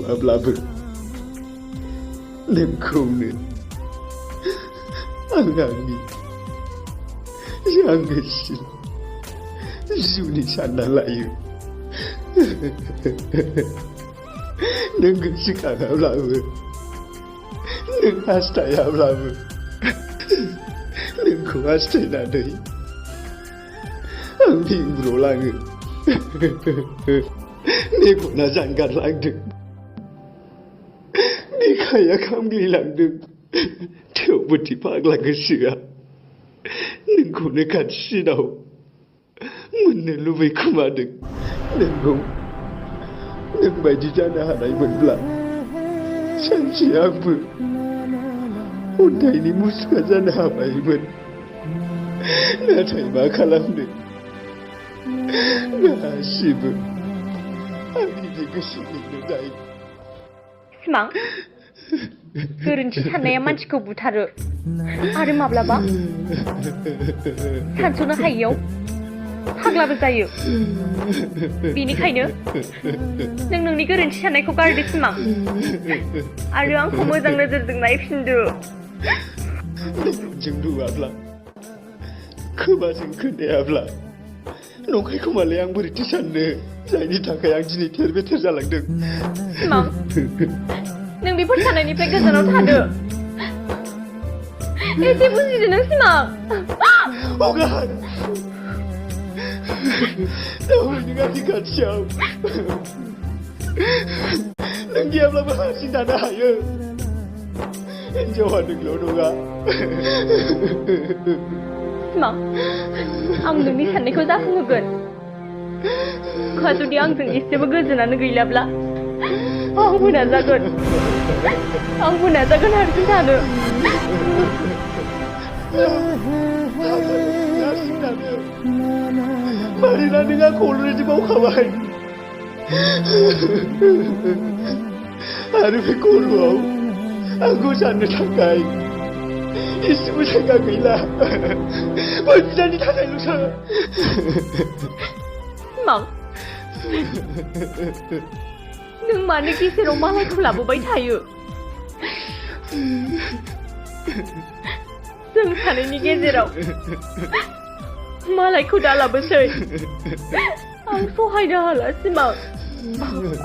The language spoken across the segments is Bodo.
नङाब्लाबो नोंखौनो आंनि आंगोसिन जिउनि सानना लायो नों गोसोखाङाब्लाबो नों हास्थायाब्लाबो नोंखौ हास्थायनानै आं बिंब्र'लाङो मेगना जानगारलांदों बिखाया खामग्लिलांदों थेवबोदि फाग्ला गोसोआ नोंखौनो खाथिसिनाव मोननो लुबैखुमादों नोंखौ नों बायदि जानो हानायमोनब्ला सानसे आंबो अन्थाइनि मुसुखा जानो हाबायमोन नाथाय मा खालामनो गासिबो आंनि गोसोनिनो दाय सिमां गोरोन्थि साननाया मानसिखौ बुथारो आरो माब्लाबा सानस'नो हायियाव फाग्लाबो जायो बेनिखायनो नों नोंनि गोरोन्थि साननायखौ गारदो सिमां आरो आंखौ मोजां नोजोरजों नायफिनदो मेगनजों नुवाब्ला खोमाजों खोनायाब्ला नंखायखौ मालाय आं बोरैथो साननो जायनि थाखाय आं दिनै थेर बेथेर जालांदों सिमां नों बेफोर साननायनिफ्राय गोजानाव थादो एसे बुजिदो नों सिमां अगान दावरायनि गारि खाथियाव नों गैयाब्लाबो हारसिं थानो हायो हिन्जावा नोंल' नङा सिमां आं नोंनि साननायखौ जाफुंहोगोन जुदि आंजों एसेबो गोजोनानो गैलाब्ला आंबो नाजागोन हारसिं थानो मानोना नों आंखौ अलरेडि मावखाबाय आरो बे खर'आव आंखौ साननो थाखाय एसेबो जायगा गैला बै बिदानि थाखायल'सो सिमां नों मानो गेजेराव मालायखौ लाबोबाय थायो जों सानैनि गेजेराव मालायखौ दालाबोसै आं सहायनो हाला सिमां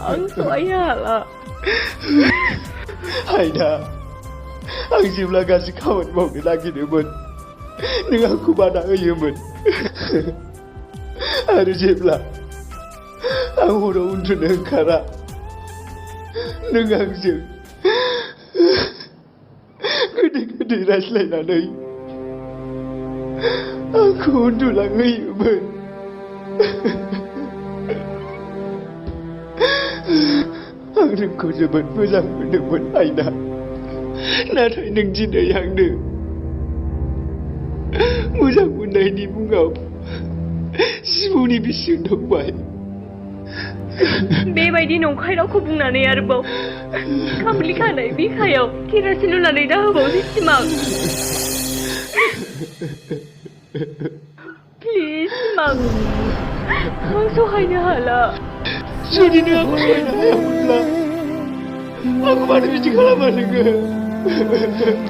आं सहायनो हाला आयदा आं जेब्ला गाज्रि खामानि मावनो नागिरोमोन नों आंखौ बादा होयोमोन आरो जेब्ला आं हराव उन्दुनो ओंखारा नों आंजों गोदै गोदै रायज्लायनानै आंखौ उन्दुलांहोयोमोन आं नोंखौ जोबोद मोजां मोनोमोन आयना नाथाय नों दिनै आंनो मोजां मोननायनि मुङाव जिबौनि बिस दंबाय बेबायदि नंखाय रावखौ बुंनानै आरोबाव खामलि खानाय बिखायाव केरासिन लुनानै दाहोबावसै सिमां प्लिज सिमां आं सहायनो हाला जुदि नों आंखौ सहायनो हायामोनब्ला आंखौ मानो बिदि खालामा नोङो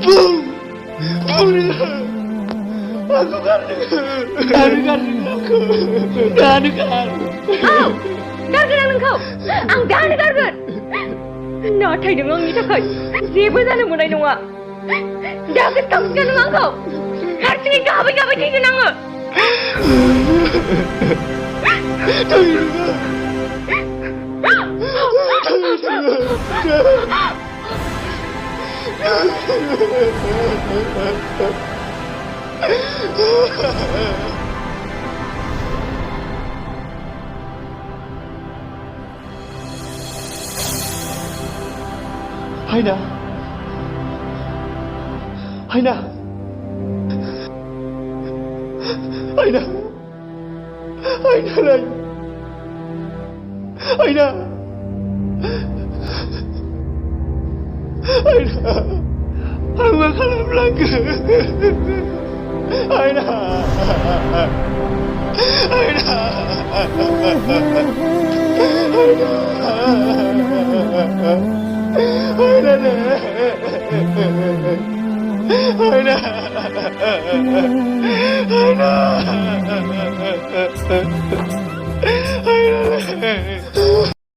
बुं नोङो आंखौ गारनो आंखौ दानो गार गारगोन आं नोंखौ आं दानो गारगोन नाथाय नों आंनि थाखाय जेबो जानो मोननाय नङा दा गोसोखांफिनगोन नों आंखौ हारसिङै गाबै गाबै थैगोन आङो Haina Haina Haina Haina lain Haina Haina Apa kalau belakang Haina Ayna.